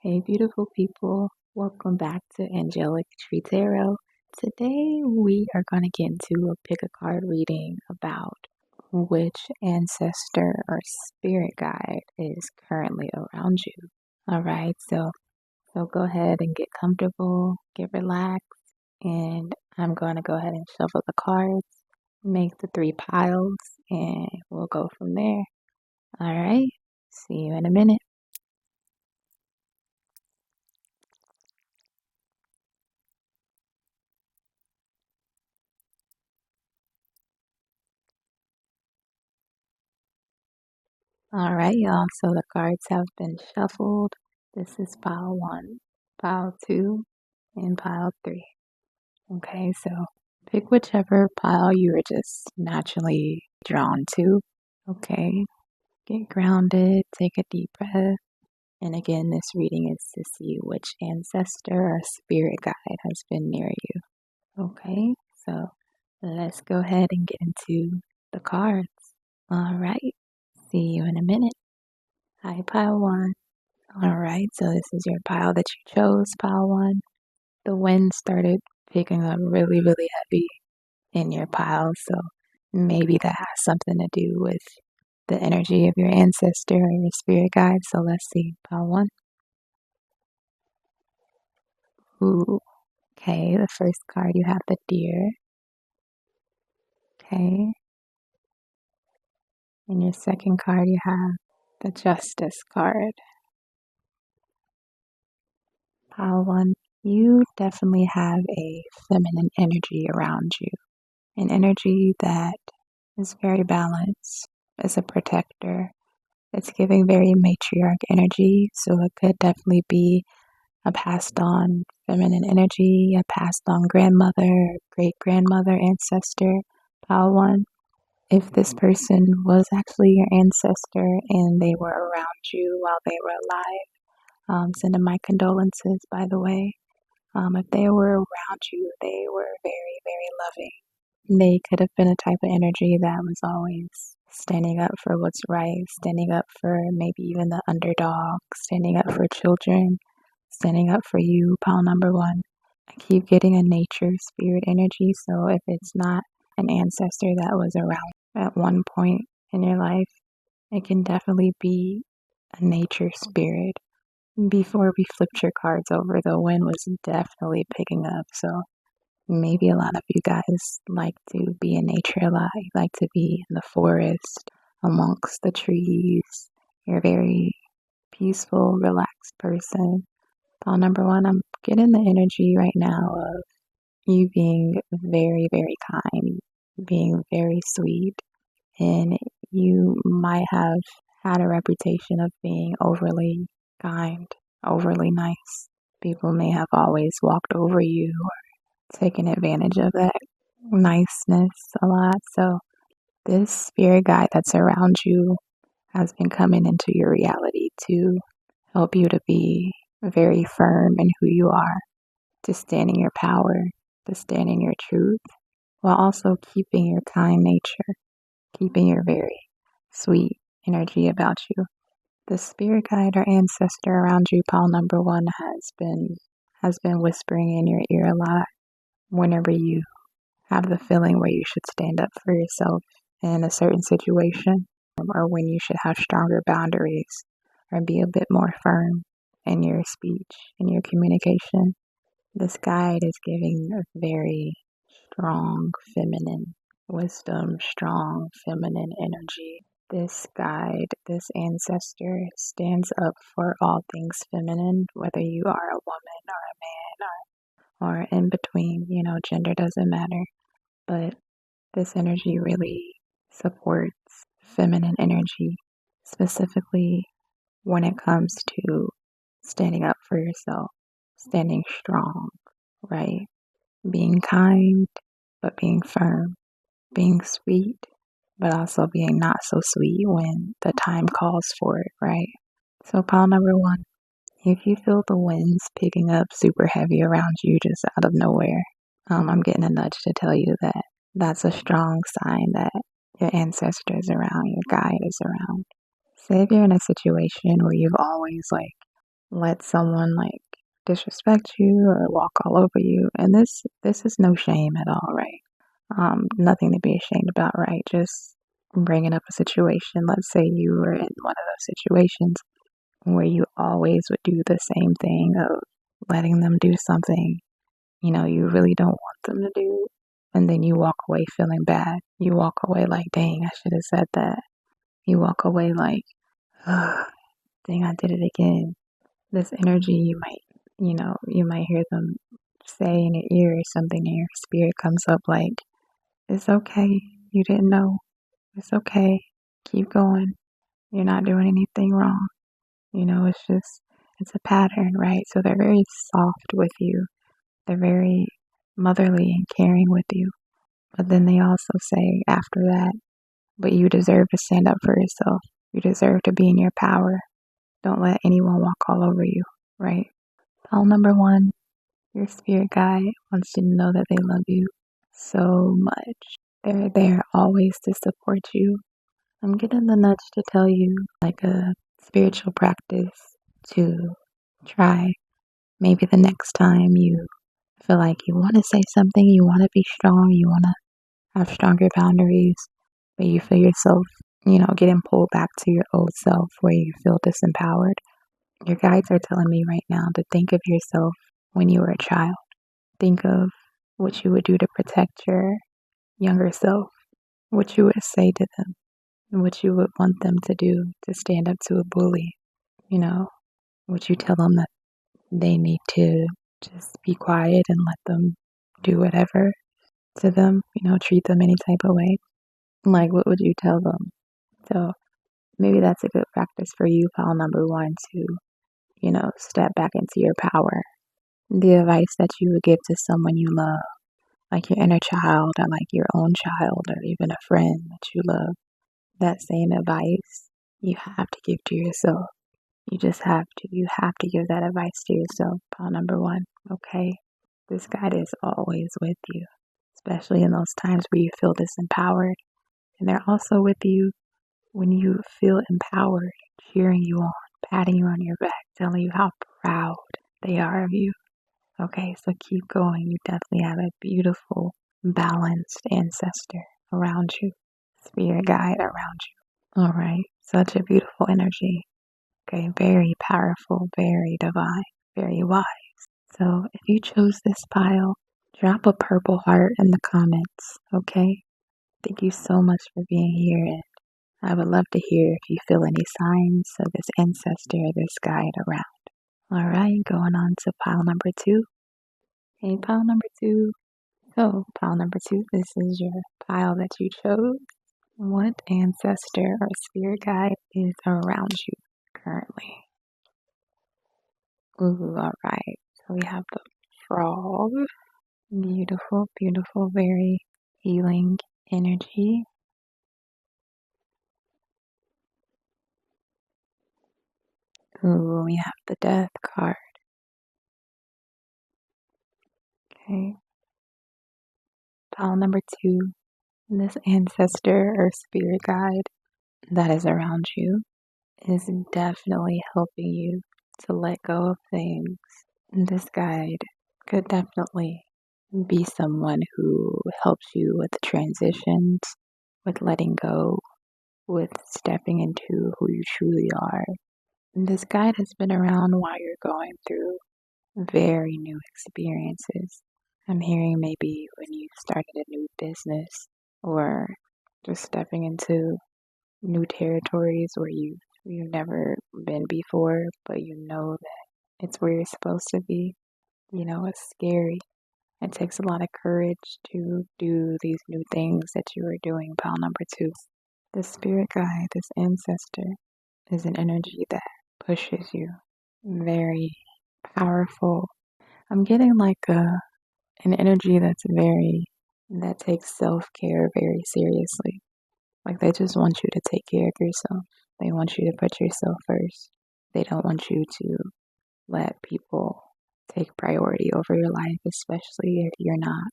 Hey, beautiful people. Welcome back to Angelic Tree Tarot. Today we are going to get into a pick a card reading about which ancestor or spirit guide is currently around you. All right, so go ahead and get comfortable, get relaxed, and I'm going to go ahead and shuffle the cards, make the 3 piles, and we'll go from there. All right, see you in a minute. All right, y'all. So the cards have been shuffled. This is pile 1, pile 2, and pile 3. Okay, so pick whichever pile you are just naturally drawn to. Okay, get grounded, take a deep breath. And again, this reading is to see which ancestor or spirit guide has been near you. Okay, so let's go ahead and get into the cards. All right, see you in a minute. Hi, pile 1. All right, so this is your pile that you chose, pile 1. The wind started picking up really, really heavy in your pile, so maybe that has something to do with the energy of your ancestor or your spirit guide. So let's see, pile 1. Ooh, okay, the first card you have the deer. Okay, in your second card you have the justice card. Pile 1, you definitely have a feminine energy around you. An energy that is very balanced, is a protector. It's giving very matriarch energy, so it could definitely be a passed on feminine energy, a passed on grandmother, great grandmother, ancestor, pile 1. If this person was actually your ancestor and they were around you while they were alive, sending my condolences, by the way. If they were around you, they were very, very loving. They could have been a type of energy that was always standing up for what's right, standing up for maybe even the underdog, standing up for children, standing up for you, pile number 1. I keep getting a nature spirit energy, so if it's not an ancestor that was around at one point in your life, it can definitely be a nature spirit. Before we flipped your cards over, the wind was definitely picking up, so maybe a lot of you guys like to be in nature a lot. You like to be in the forest, amongst the trees. You're a very peaceful, relaxed person. Pile number 1, I'm getting the energy right now of you being very, very kind, being very sweet, and you might have had a reputation of being overly kind, overly nice. People may have always walked over you or taken advantage of that niceness a lot. So this spirit guide that's around you has been coming into your reality to help you to be very firm in who you are, to stand in your power, to stand in your truth, while also keeping your kind nature, keeping your very sweet energy about you. The spirit guide or ancestor around you, pile number 1, has been whispering in your ear a lot whenever you have the feeling where you should stand up for yourself in a certain situation, or when you should have stronger boundaries or be a bit more firm in your speech, in your communication. This guide is giving a very strong feminine wisdom, strong feminine energy. This guide, this ancestor stands up for all things feminine, whether you are a woman or a man or in between, gender doesn't matter. But this energy really supports feminine energy, specifically when it comes to standing up for yourself, standing strong, right? Being kind, but being firm, being sweet, but also being not so sweet when the time calls for it, right? So, pile number 1, if you feel the winds picking up super heavy around you just out of nowhere, I'm getting a nudge to tell you that that's a strong sign that your ancestor is around, your guide is around. Say if you're in a situation where you've always let someone like disrespect you or walk all over you. And this is no shame at all, right? Nothing to be ashamed about, right? Just bringing up a situation. Let's say you were in one of those situations where you always would do the same thing of letting them do something, you really don't want them to do. And then you walk away feeling bad. You walk away like, dang, I should have said that. You walk away like, ugh, dang, I did it again. This energy, you might hear them say in your ear or something, and your spirit comes up like, it's okay. You didn't know. It's okay. Keep going. You're not doing anything wrong. It's a pattern, right? So they're very soft with you. They're very motherly and caring with you. But then they also say after that, but you deserve to stand up for yourself. You deserve to be in your power. Don't let anyone walk all over you, right? Pile number one, your spirit guide wants you to know that they love you so much. They're there always to support you. I'm getting the nudge to tell you, like a spiritual practice to try. Maybe the next time you feel like you want to say something, you want to be strong, you want to have stronger boundaries, but you feel yourself, getting pulled back to your old self where you feel disempowered. Your guides are telling me right now to think of yourself when you were a child. Think of what you would do to protect your younger self, what you would say to them, and what you would want them to do to stand up to a bully. Would you tell them that they need to just be quiet and let them do whatever to them, treat them any type of way? Like, what would you tell them? So maybe that's a good practice for you, pile number one, to, step back into your power. The advice that you would give to someone you love, like your inner child or like your own child or even a friend that you love, that same advice you have to give to yourself. You just have to. You have to give that advice to yourself, pile number one, okay? This guide is always with you, especially in those times where you feel disempowered. And they're also with you when you feel empowered, cheering you on, patting you on your back, telling you how proud they are of you. Okay, so keep going. You definitely have a beautiful, balanced ancestor around you, spirit guide around you. All right, such a beautiful energy. Okay, very powerful, very divine, very wise. So if you chose this pile, drop a purple heart in the comments, okay? Thank you so much for being here, and I would love to hear if you feel any signs of this ancestor or this guide around. All right, going on to pile number two. Hey, pile number two. So, pile number two, this is your pile that you chose. What ancestor or spirit guide is around you currently? Ooh, all right. So we have the frog. Beautiful, beautiful, very healing energy. Ooh, we have the death card. Okay. Pile number two. This ancestor or spirit guide that is around you is definitely helping you to let go of things. This guide could definitely be someone who helps you with transitions, with letting go, with stepping into who you truly are. This guide has been around while you're going through very new experiences. I'm hearing maybe when you started a new business or just stepping into new territories where you've never been before, but you know that it's where you're supposed to be. It's scary. It takes a lot of courage to do these new things that you are doing, pile number two. The spirit guide, this ancestor, is an energy that pushes you. Very powerful. I'm getting like an energy that takes self-care very seriously. Like they just want you to take care of yourself. They want you to put yourself first. They don't want you to let people take priority over your life, especially if you're not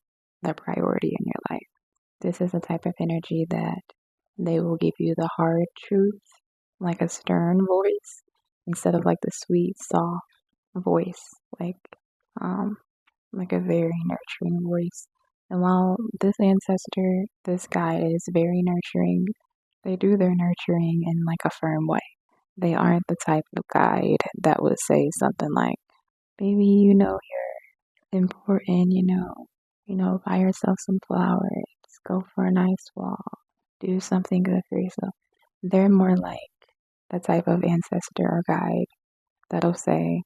the priority in your life. This is a type of energy that they will give you the hard truth, like a stern voice, instead of like the sweet, soft voice, um, like a very nurturing voice. And while this ancestor, this guide is very nurturing, they do their nurturing in like a firm way. They aren't the type of guide that would say something like, "Baby, you're important, buy yourself some flowers, go for a nice walk, do something good for yourself." They're more like the type of ancestor or guide that'll say,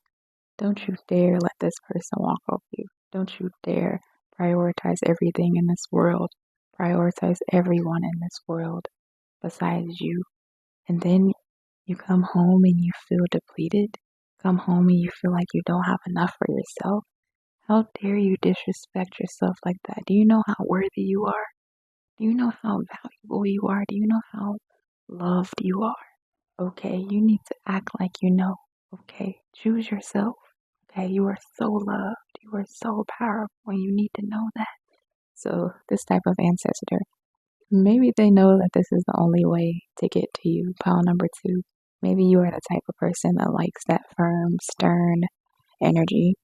"Don't you dare let this person walk over you. Don't you dare prioritize everything in this world. Prioritize everyone in this world besides you." And then you come home and you feel depleted. Come home and you feel like you don't have enough for yourself. How dare you disrespect yourself like that? Do you know how worthy you are? Do you know how valuable you are? Do you know how loved you are? Okay, you need to act like you know. Okay, choose yourself. Okay, you are so loved. You are so powerful. And you need to know that. So, this type of ancestor, maybe they know that this is the only way to get to you. Pile number two. Maybe you are the type of person that likes that firm, stern energy,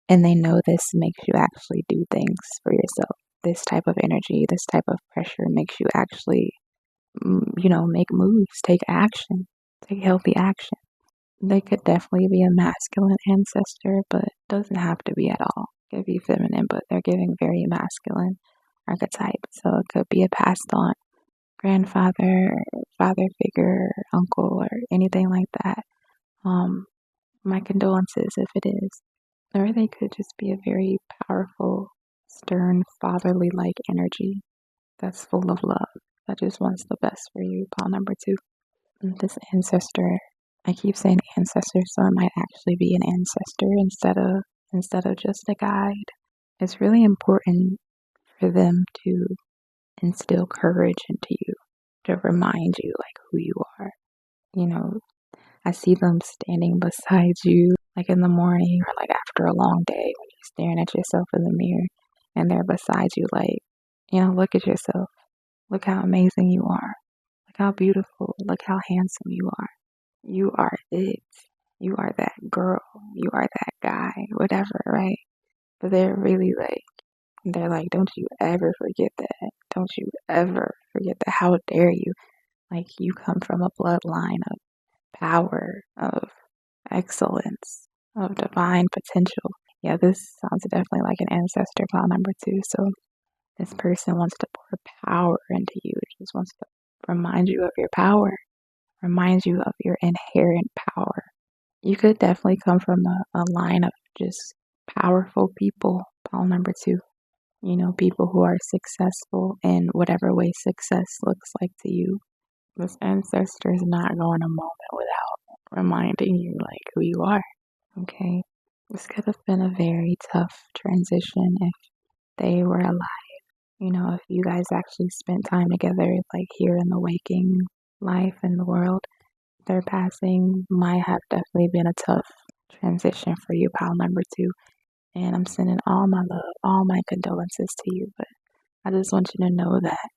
and they know this makes you actually do things for yourself. This type of energy, this type of pressure makes you actually, make moves, take action, take healthy action. They could definitely be a masculine ancestor, but it doesn't have to be at all. It could be feminine, but they're giving very masculine archetype. So it could be a passed on grandfather, father figure, uncle, or anything like that. My condolences if it is. Or they could just be a very powerful, stern, fatherly like energy that's full of love, that just wants the best for you. Pile number two. This ancestor, I keep saying ancestor, so it might actually be an ancestor instead of just a guide. It's really important for them to instill courage into you, to remind you like who you are. I see them standing beside you like in the morning or like after a long day when you're staring at yourself in the mirror and they're beside you like, look at yourself. Look how amazing you are. Look how beautiful. Look how handsome you are. You are it. You are that girl. You are that guy. Whatever, right? But they're like, don't you ever forget that. Don't you ever forget that. How dare you? Like, you come from a bloodline of power, of excellence, of divine potential. Yeah, this sounds definitely like an ancestor pile number two. So this person wants to pour power into you. It just wants to remind you of your power, remind you of your inherent power. You could definitely come from a line of just powerful people. Pile number two. People who are successful in whatever way success looks like to you. This ancestor is not going a moment without reminding you like who you are. Okay. This could have been a very tough transition if they were alive. If you guys actually spent time together, like here in the waking life in the world, their passing might have definitely been a tough transition for you, pile number two. And I'm sending all my love, all my condolences to you. But I just want you to know that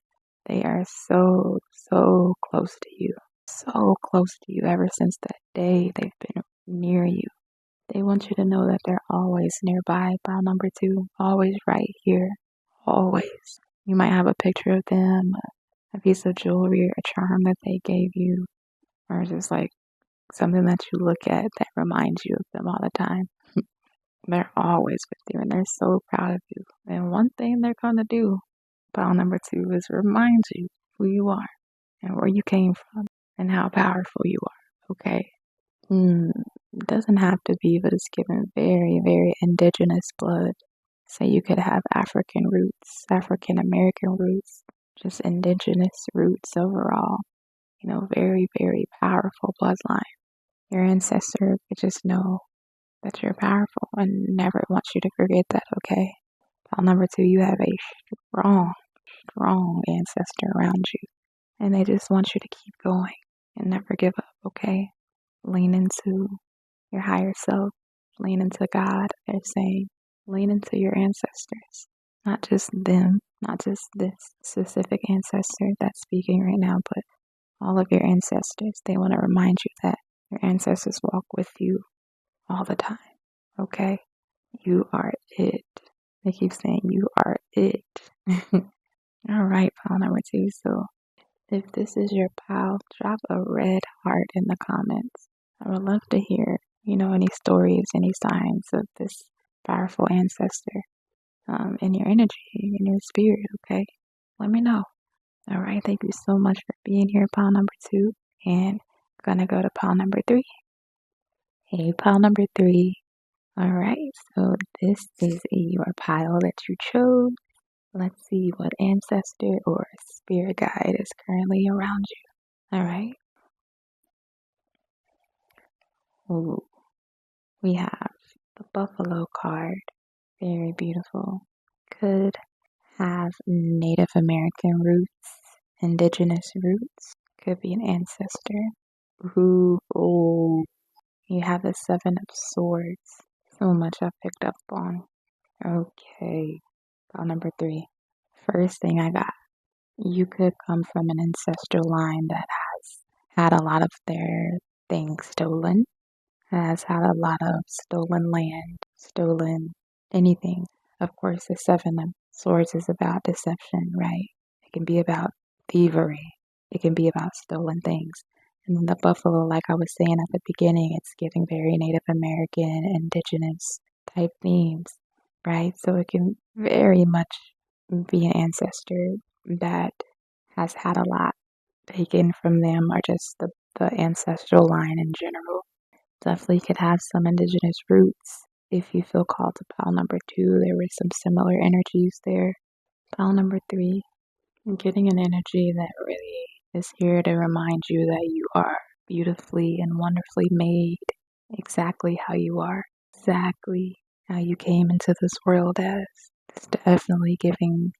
they are so, so close to you. So close to you ever since that day they've been near you. They want you to know that they're always nearby, pile number two. Always right here. Always. You might have a picture of them, a piece of jewelry, or a charm that they gave you, or just like something that you look at that reminds you of them all the time. They're always with you and they're so proud of you. And one thing they're going to do, pile number two, is remind you who you are and where you came from and how powerful you are. Okay? It doesn't have to be, but it's given very, very indigenous blood. So you could have African roots, African American roots, just indigenous roots overall. Very, very powerful bloodline. Your ancestor could just know that you're powerful and never wants you to forget that, okay? Pile number two, you have a strong, strong ancestor around you. And they just want you to keep going and never give up, okay? Lean into your higher self. Lean into God, they're saying. Lean into your ancestors. Not just them, not just this specific ancestor that's speaking right now, but all of your ancestors. They want to remind you that Your ancestors walk with you all the time, okay? You are it. They keep saying you are it. All right, pile number 2. So if this is your pile, drop a red heart in the comments. I would love to hear, any stories, any signs of this powerful ancestor in your energy, in your spirit, okay? Let me know. All right, thank you so much for being here, pile number 2. And gonna go to pile number 3. Hey, pile number 3. All right, so this is your pile that you chose. Let's see what ancestor or spirit guide is currently around you. All right. Ooh, we have the buffalo card. Very beautiful. Could have Native American roots, indigenous roots. Could be an ancestor. Ooh, oh, you have the Seven of Swords. So much I picked up on. Okay, file number 3. First thing I got. You could come from an ancestral line that has had a lot of their things stolen, has had a lot of stolen land, stolen anything. Of course, the Seven of Swords is about deception, right? It can be about thievery. It can be about stolen things. And then the buffalo, like I was saying at the beginning, it's giving very Native American, indigenous type themes, right? So it can very much be an ancestor that has had a lot taken from them, or just the ancestral line in general. Definitely could have some indigenous roots. If you feel called to pile number 2, there were some similar energies there. Pile number 3, getting an energy that really is here to remind you that you are beautifully and wonderfully made exactly how you are, exactly how you came into this world as. It's definitely giving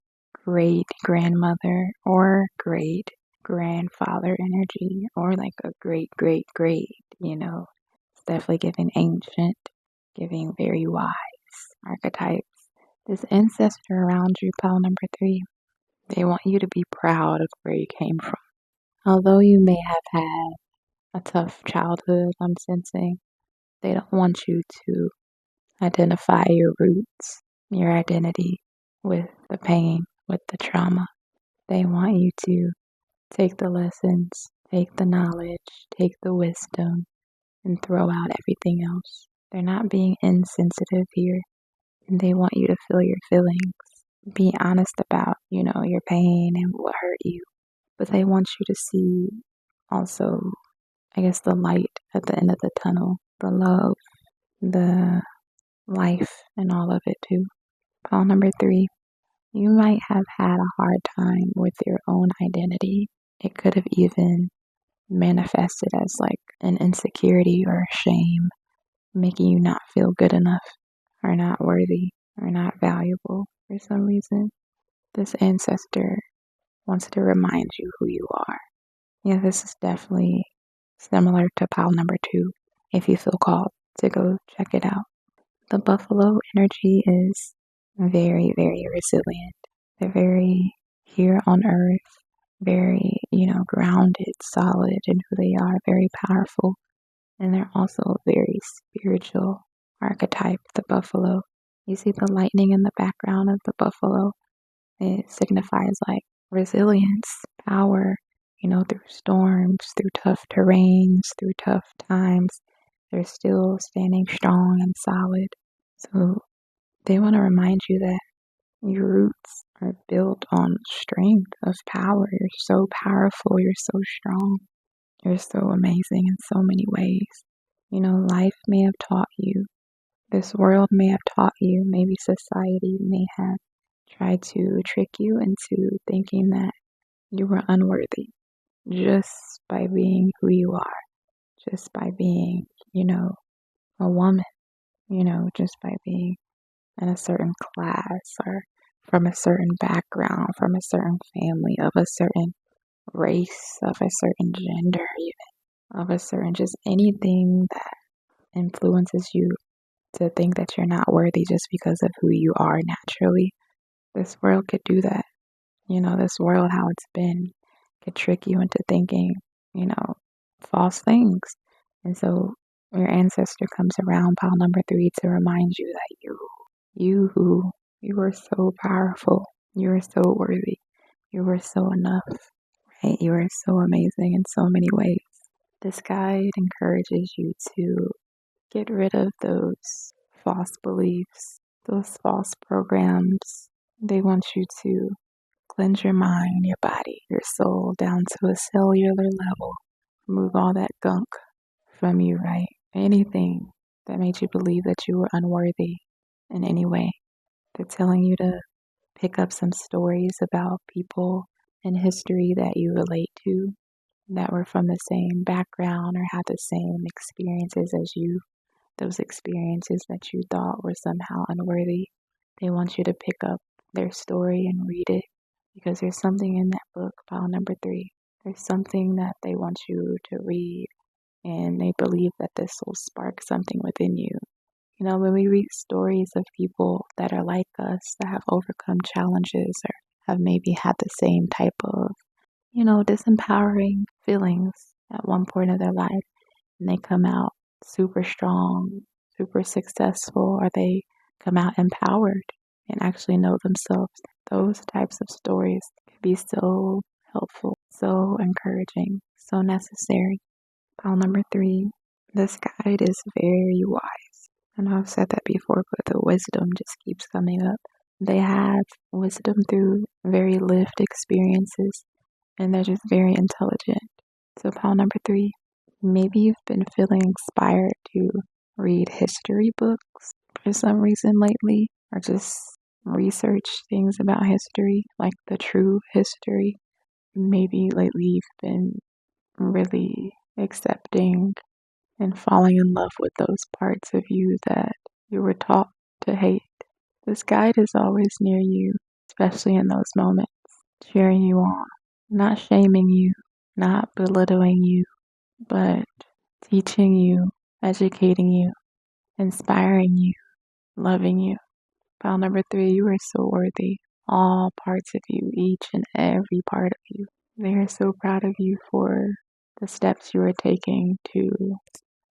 great grandmother or great grandfather energy, or like a great great great, It's definitely giving ancient, giving very wise archetypes. This ancestor around you, pile number 3, they want you to be proud of where you came from. Although you may have had a tough childhood, I'm sensing, they don't want you to identify your roots, your identity with the pain, with the trauma. They want you to take the lessons, take the knowledge, take the wisdom, and throw out everything else. They're not being insensitive here, and they want you to feel your feelings. Be honest about, your pain and what hurt you. But they want you to see also, I guess, the light at the end of the tunnel, the love, the life, and all of it too. Pile number 3, you might have had a hard time with your own identity. It could have even manifested as like an insecurity or a shame, making you not feel good enough, or not worthy, or not valuable for some reason. This ancestor wants to remind you who you are. Yeah, this is definitely similar to pile number 2, if you feel called to go check it out. The buffalo energy is very, very resilient. They're very here on earth, very, grounded, solid in who they are, very powerful. And they're also very spiritual archetype, the buffalo. You see the lightning in the background of the buffalo? It signifies like resilience, power, through storms, through tough terrains, through tough times. They're still standing strong and solid. So they want to remind you that your roots are built on strength of power. You're so powerful. You're so strong. You're so amazing in so many ways. Life may have taught you, this world may have taught you, maybe society may have tried to trick you into thinking that you were unworthy just by being who you are, just by being, a woman, just by being in a certain class, or from a certain background, from a certain family, of a certain race, of a certain gender, even of a certain just anything that influences you to think that you're not worthy just because of who you are naturally. This world could do that. This world, how it's been, could trick you into thinking, false things. And so your ancestor comes around, pile number 3, to remind you that you are so powerful. You are so worthy. You are so enough, right? You are so amazing in so many ways. This guide encourages you to get rid of those false beliefs, those false programs. They want you to cleanse your mind, your body, your soul down to a cellular level. Remove all that gunk from you, right? Anything that made you believe that you were unworthy in any way. They're telling you to pick up some stories about people in history that you relate to, that were from the same background or had the same experiences as you, those experiences that you thought were somehow unworthy. They want you to pick up their story and read it because there's something in that book, pile number 3. There's something that they want you to read, and they believe that this will spark something within you. You know, when we read stories of people that are like us, that have overcome challenges or have maybe had the same type of, disempowering feelings at one point of their life, and they come out super strong, super successful, or they come out empowered and actually know themselves. Those types of stories can be so helpful, so encouraging, so necessary. Pile number 3, this guide is very wise. I know I've said that before, but the wisdom just keeps coming up. They have wisdom through very lived experiences, and they're just very intelligent. So pile number 3, maybe you've been feeling inspired to read history books for some reason lately, or just research things about history, like the true history. Maybe lately you've been really accepting and falling in love with those parts of you that you were taught to hate. This guide is always near you, especially in those moments, cheering you on, not shaming you, not belittling you, but teaching you, educating you, inspiring you, loving you. Pile number 3, you are so worthy. All parts of you, each and every part of you. They are so proud of you for the steps you are taking to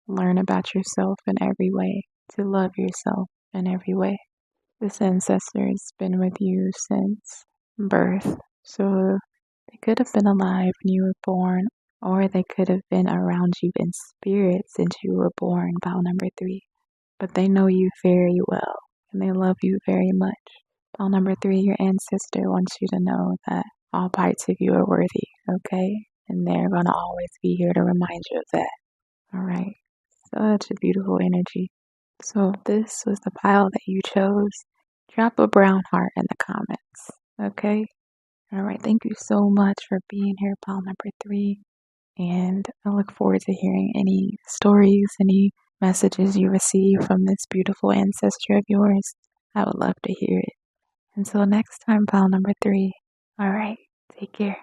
learn about yourself in every way, to love yourself in every way. This ancestor has been with you since birth, so they could have been alive when you were born, or they could have been around you in spirit since you were born, pile number 3. But they know you very well, and they love you very much. Pile number 3, your ancestor wants you to know that all parts of you are worthy, okay? And they're going to always be here to remind you of that. All right. Such a beautiful energy. So if this was the pile that you chose, drop a brown heart in the comments, okay? All right. Thank you so much for being here, pile number 3. And I look forward to hearing any stories, any messages you receive from this beautiful ancestor of yours. I would love to hear it. Until next time, pile number 3. All right. Take care.